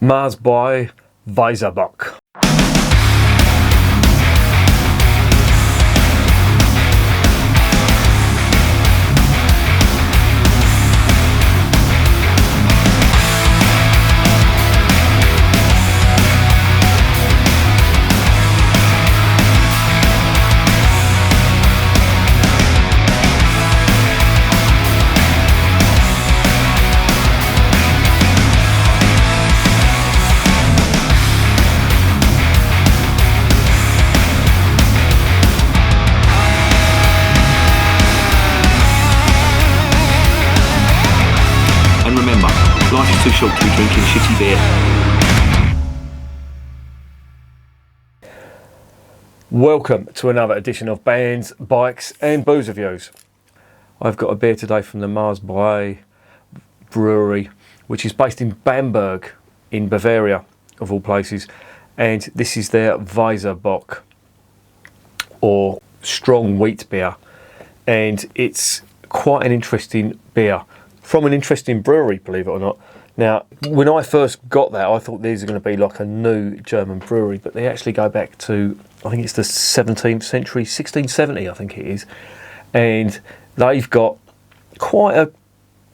Mahrs by Weisser Bock. And remember, life is too short to be drinking shitty beer. Welcome to another edition of Bands, Bikes and Booze Reviews. I've got a beer today from the Bräu Brewery, which is based in Bamberg in Bavaria, of all places. And this is their Weisser Bock, or strong wheat beer. And it's quite an interesting beer from an interesting brewery, believe it or not. Now, when I first got that, I thought these are going to be like a new German brewery, but they actually go back to, I think it's the 17th century, 1670, I think it is. And they've got quite a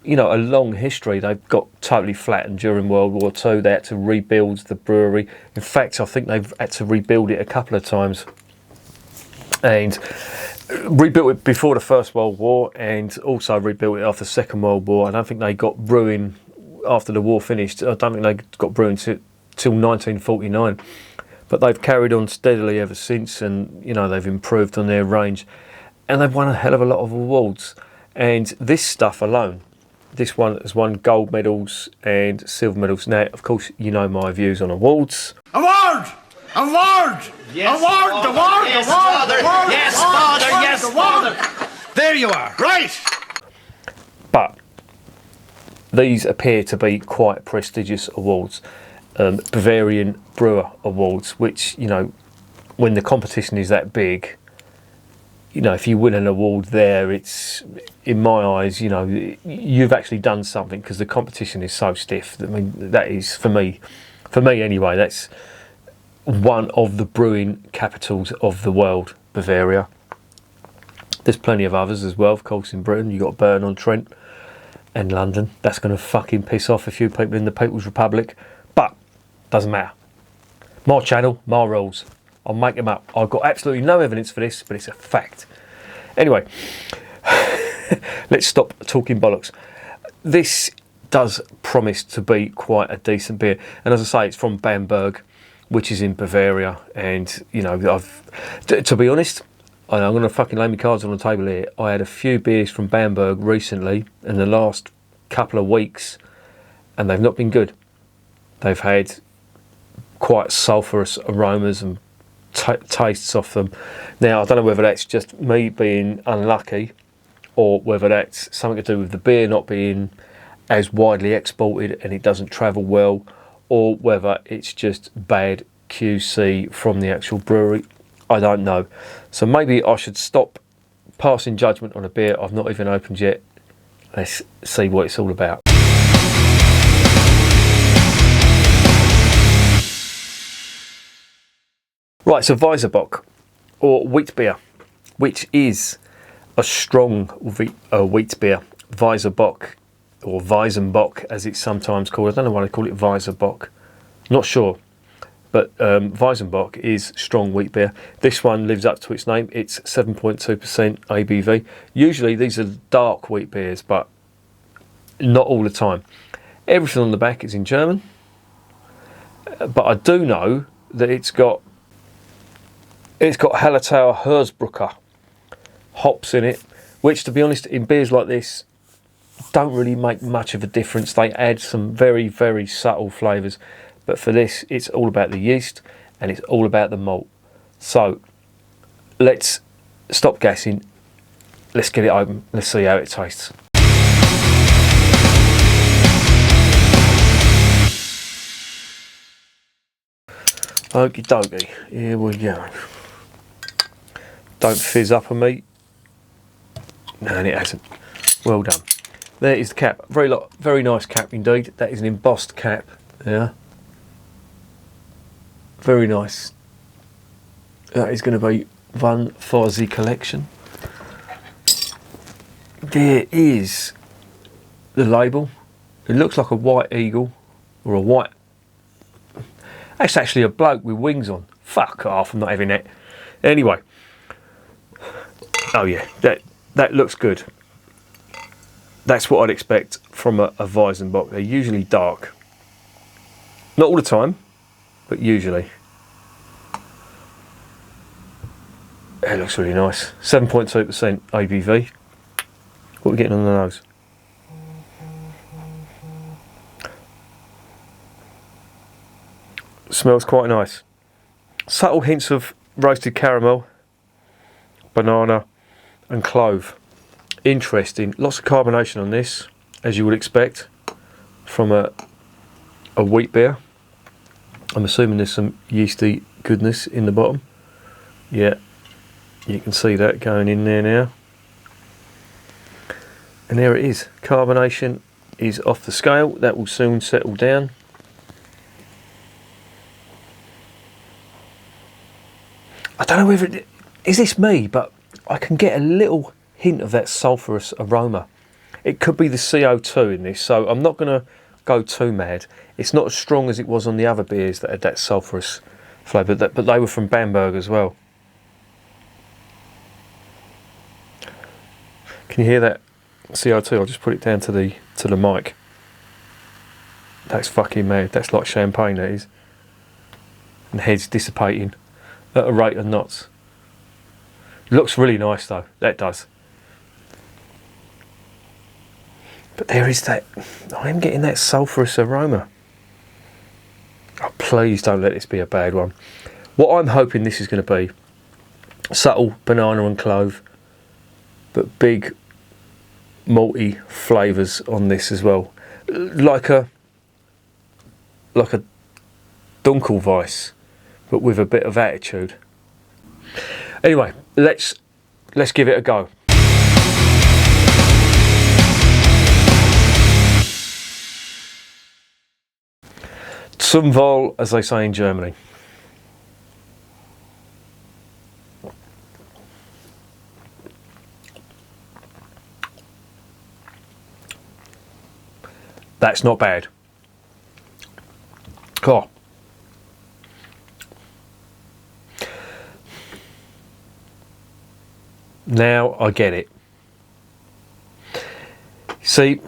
long history. They've got totally flattened during World War II. They had to rebuild the brewery. In fact, I think they've had to rebuild it a couple of times. And rebuilt it before the First World War and also rebuilt it after the Second World War. I don't think they got brewing after the war finished. I don't think they got brewing till 1949. But they've carried on steadily ever since, and they've improved on their range. And they've won a hell of a lot of awards. And this stuff alone, this one has won gold medals and silver medals. Now, of course, you know my views on awards. Award! Award! Yes, award! Father. Award! Yes, Award! Father. Award! Yes, Award! Father. Award! Yes, Award! Father. There you are. Right. But these appear to be quite prestigious awards. Bavarian Brewer Awards, which, when the competition is that big, if you win an award there, it's, in my eyes, you've actually done something, because the competition is so stiff. I mean, that is, for me anyway, that's one of the brewing capitals of the world, Bavaria. There's plenty of others as well, of course, in Britain. You've got Bern-on-Trent and London. That's going to fucking piss off a few people in the People's Republic, but doesn't matter. My channel, my rules. I'll make them up. I've got absolutely no evidence for this, but it's a fact. Anyway, let's stop talking bollocks. This does promise to be quite a decent beer, and as I say, it's from Bamberg, which is in Bavaria. And to be honest, I'm going to fucking lay my cards on the table here. I had a few beers from Bamberg recently in the last couple of weeks, and they've not been good. They've had quite sulphurous aromas and tastes off them. Now, I don't know whether that's just me being unlucky, or whether that's something to do with the beer not being as widely exported and it doesn't travel well, or whether it's just bad QC from the actual brewery. I don't know. So maybe I should stop passing judgment on a beer I've not even opened yet. Let's see what it's all about. Right, so Weisser Bock, or wheat beer, which is a strong wheat beer. Weisser Bock, or Weizenbock as it's sometimes called. I don't know why they call it Weisser Bock. Not sure. But Weizenbock is strong wheat beer. This one lives up to its name. It's 7.2% ABV. Usually these are dark wheat beers, but not all the time. Everything on the back is in German. But I do know that it's got Hallertauer Hersbrucker hops in it, which, to be honest, in beers like this, don't really make much of a difference. They add some very, very subtle flavours. But for this, it's all about the yeast and it's all about the malt. So let's stop gassing. Let's get it open. Let's see how it tastes. Okie dokie, here we go. Don't fizz up on me. No, and it hasn't. Well done. There is the cap. Very nice cap indeed. That is an embossed cap. Yeah. Very nice. That is going to be one for the collection. There is the label. It looks like a white eagle or a white. That's actually a bloke with wings on. Fuck off! I'm not having that. Anyway. Oh yeah, that looks good. That's what I'd expect from a Weizenbock. They're usually dark. Not all the time, but usually. It looks really nice. 7.2% ABV. What are we getting on the nose? Smells quite nice. Subtle hints of roasted caramel, banana and clove. Interesting. Lots of carbonation on this, as you would expect from a wheat beer. I'm assuming there's some yeasty goodness in the bottom. Yeah, you can see that going in there now. And there it is. Carbonation is off the scale. That will soon settle down. I don't know whether is this me, but I can get a little hint of that sulphurous aroma. It could be the CO2 in this, so I'm not going to go too mad. It's not as strong as it was on the other beers that had that sulphurous flavour, but they were from Bamberg as well. Can you hear that CO2? I'll just put it down to the mic. That's fucking mad. That's like champagne, that is. And the head's dissipating at a rate of knots. Looks really nice though, that does. But there is that, I am getting that sulphurous aroma. Oh, please don't let this be a bad one. What I'm hoping this is going to be, subtle banana and clove, but big malty flavours on this as well. Like a Dunkelweiss, but with a bit of attitude. Anyway, let's give it a go. Zum Wohl, as they say in Germany. That's not bad. Oh. Now I get it. See,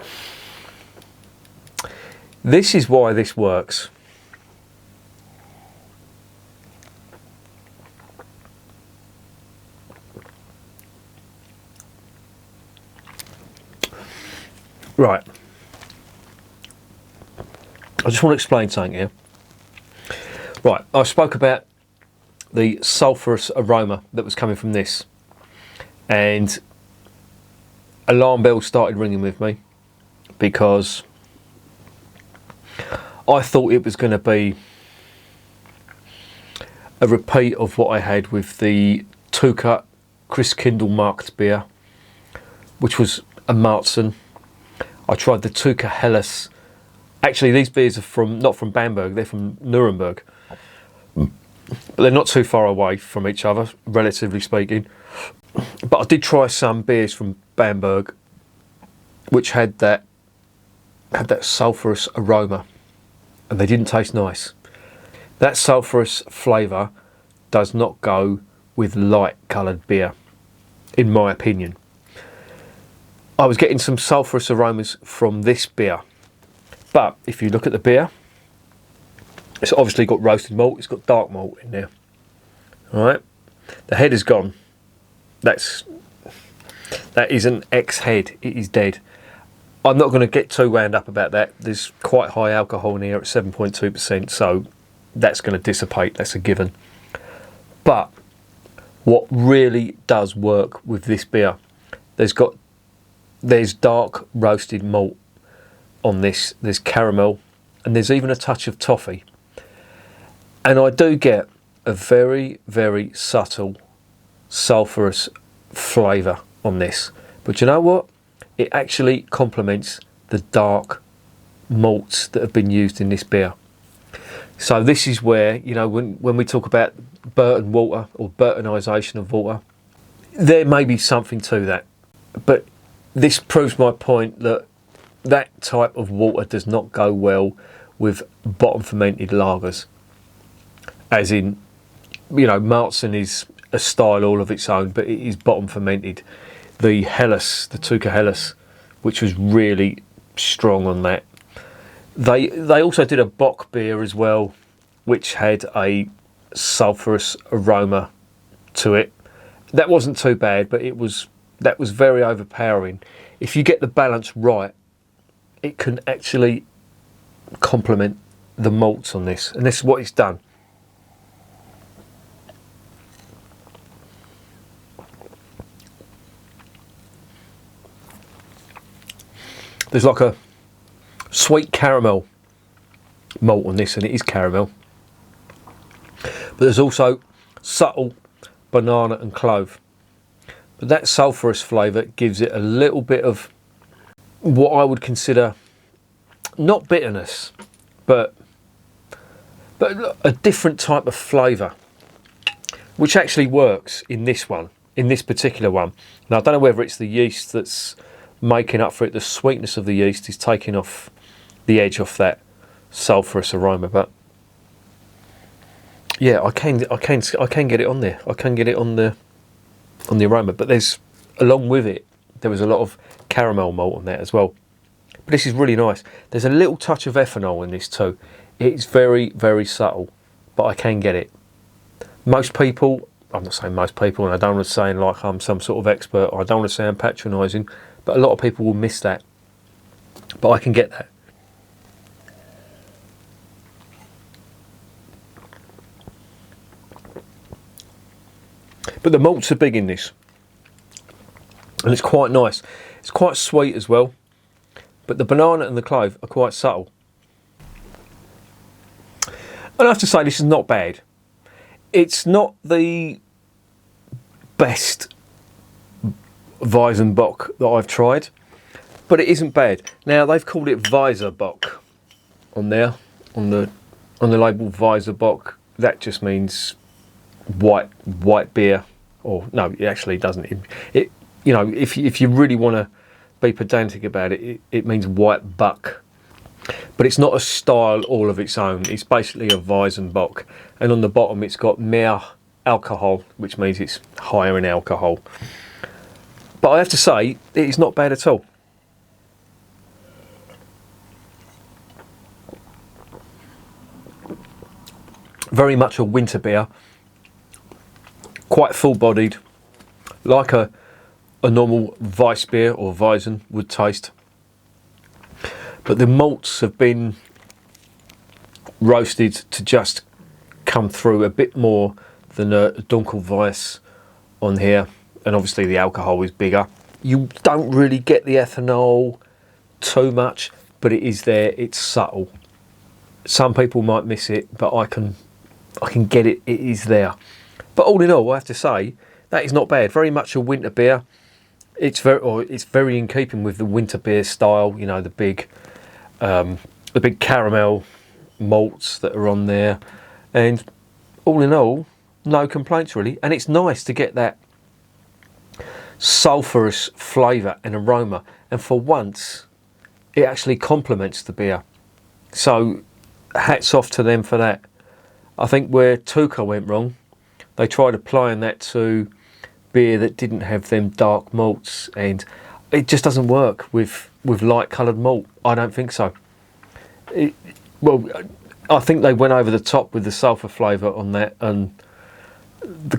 this is why this works. Right. I just want to explain something here. Right, I spoke about the sulphurous aroma that was coming from this, and alarm bells started ringing with me because I thought it was going to be a repeat of what I had with the Tuka Christkindl marked beer, which was a Marzen. I tried the Tuka Helles. Actually, these beers are not from Bamberg, they're from Nuremberg. But they're not too far away from each other, relatively speaking. But I did try some beers from Bamberg which had that sulphurous aroma, and they didn't taste nice. That sulphurous flavour does not go with light coloured beer, in my opinion. I was getting some sulphurous aromas from this beer, but if you look at the beer, it's obviously got roasted malt, it's got dark malt in there. Alright, the head is gone. That is an ex-head, it is dead. I'm not going to get too wound up about that. There's quite high alcohol in here at 7.2%, so that's going to dissipate, that's a given. But what really does work with this beer, there's dark roasted malt on this, there's caramel, and there's even a touch of toffee. And I do get a very, very subtle sulphurous flavour on this. But you know what? It actually complements the dark malts that have been used in this beer. So this is where, you know, when we talk about Burton water or Burtonisation of water, there may be something to that. But this proves my point that that type of water does not go well with bottom fermented lagers. As in, you know, Maltzen is a style all of its own, but it is bottom fermented. The Helles, the Tuca Helles, which was really strong on that. They also did a Bock beer as well, which had a sulphurous aroma to it. That wasn't too bad, but that was very overpowering. If you get the balance right, it can actually complement the malts on this, and this is what it's done. There's like a sweet caramel malt on this, and it is caramel. But there's also subtle banana and clove. But that sulphurous flavour gives it a little bit of what I would consider not bitterness, but a different type of flavour, which actually works in this one, in this particular one. Now I don't know whether it's the yeast that's making up for it. The sweetness of the yeast is taking off the edge off that sulphurous aroma, but yeah, I can get it on there. I can get it on the aroma, but there's, along with it, there was a lot of caramel malt on that as well. But this is really nice. There's a little touch of ethanol in this too. It's very, very subtle, but I can get it. Most people, I'm not saying most people, and I don't want to sound like I'm some sort of expert, or I don't want to sound patronising, but a lot of people will miss that. But I can get that. But the malts are big in this, and it's quite nice. It's quite sweet as well, but the banana and the clove are quite subtle. And I have to say, this is not bad. It's not the best Weizenbock that I've tried, but it isn't bad. Now they've called it Weisser Bock on there, on the label Weisser Bock. That just means white beer, or no, it actually doesn't. It you know, if you really want to be pedantic about it, it means white buck. But it's not a style all of its own. It's basically a Weizenbock, and on the bottom it's got Mahr alcohol, which means it's higher in alcohol. But I have to say, it is not bad at all. Very much a winter beer, quite full-bodied, like a normal Weiss beer or Weizen would taste. But the malts have been roasted to just come through a bit more than a Dunkelweiss on here, and obviously the alcohol is bigger. You don't really get the ethanol too much, but it is there. It's subtle. Some people might miss it, but I can get it. It is there. But all in all, I have to say that is not bad. Very much a winter beer. It's very in keeping with the winter beer style. You know, the big caramel malts that are on there, and all in all, no complaints really. And it's nice to get that sulphurous flavour and aroma, and for once it actually complements the beer. So hats off to them for that. I think where Tuca went wrong, they tried applying that to beer that didn't have them dark malts, and it just doesn't work with light coloured malt. I don't think so. I think they went over the top with the sulphur flavour on that, and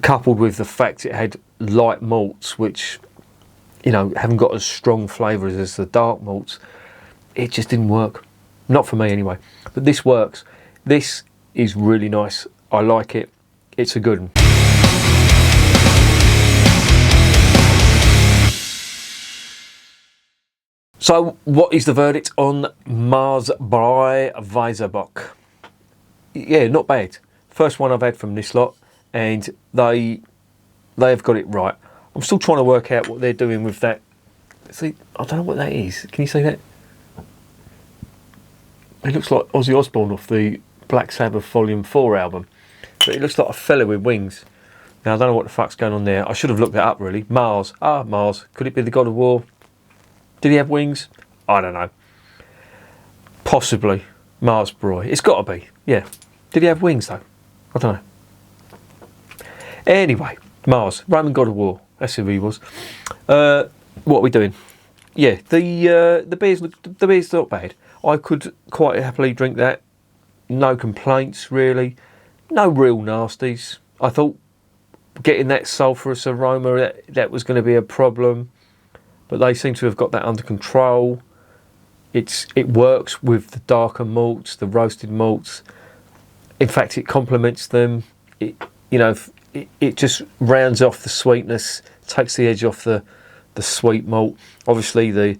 coupled with the fact it had light malts, which, you know, haven't got as strong flavours as the dark malts, it just didn't work. Not for me anyway. But this works. This is really nice. I like it. It's a good one. So what is the verdict on Mahrs Bräu Weisser Bock? Yeah, not bad. First one I've had from this lot, and they've got it right. I'm still trying to work out what they're doing with that. See, I don't know what that is. Can you see that? It looks like Ozzy Osbourne off the Black Sabbath Volume 4 album. But it looks like a fella with wings. Now, I don't know what the fuck's going on there. I should have looked that up, really. Mahrs. Mahrs. Could it be the God of War? Did he have wings? I don't know. Possibly. Mahrs Bräu. It's got to be. Yeah. Did he have wings, though? I don't know. Anyway, Mahrs. Roman God of War. That's who he was. What are we doing? Yeah, the beer's not bad. I could quite happily drink that. No complaints, really. No real nasties. I thought getting that sulphurous aroma, that was going to be a problem. But they seem to have got that under control. It works with the darker malts, the roasted malts. In fact, it complements them. It just rounds off the sweetness, takes the edge off the sweet malt. Obviously, the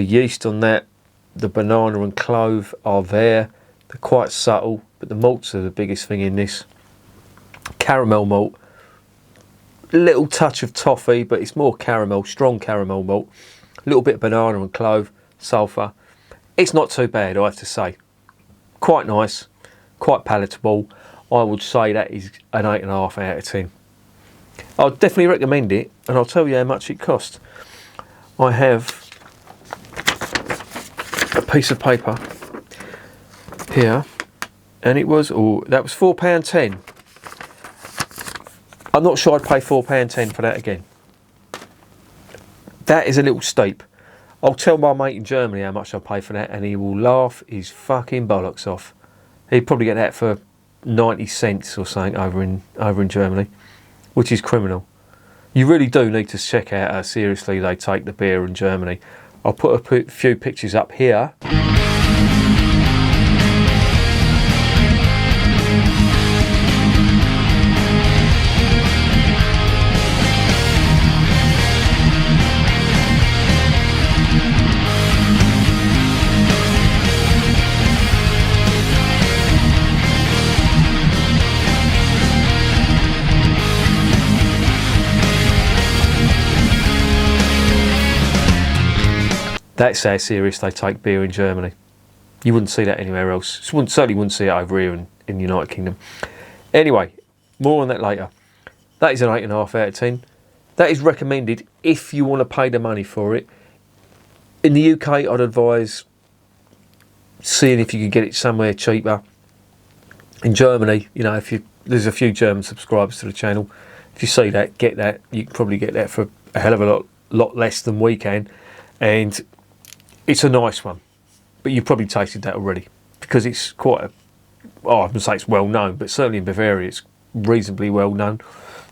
yeast on that, the banana and clove are there. They're quite subtle, but the malts are the biggest thing in this. Caramel malt, little touch of toffee, but it's more caramel, strong caramel malt. A little bit of banana and clove, sulphur. It's not too bad, I have to say. Quite nice, quite palatable. I would say that is an 8.5 out of 10. I'll definitely recommend it, and I'll tell you how much it cost. I have a piece of paper here, and it was, that was £4.10. I'm not sure I'd pay £4.10 for that again. That is a little steep. I'll tell my mate in Germany how much I pay for that, and he will laugh his fucking bollocks off. He'd probably get that for 90 cents or something over in Germany, which is criminal. You really do need to check out how seriously they take the beer in Germany. I'll put a few pictures up here. That's how serious they take beer in Germany. You wouldn't see that anywhere else. Certainly wouldn't see it over here in the United Kingdom. Anyway, more on that later. That is an 8.5 out of 10. That is recommended if you want to pay the money for it. In the UK, I'd advise seeing if you can get it somewhere cheaper. In Germany, there's a few German subscribers to the channel. If you see that, get that. You can probably get that for a hell of a lot less than we can. And it's a nice one, but you've probably tasted that already because it's quite I wouldn't say it's well known, but certainly in Bavaria it's reasonably well known.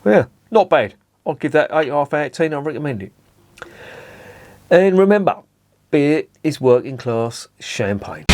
Yeah, not bad. I'll give that 8.5 out of 10. I recommend it. And remember, beer is working class champagne.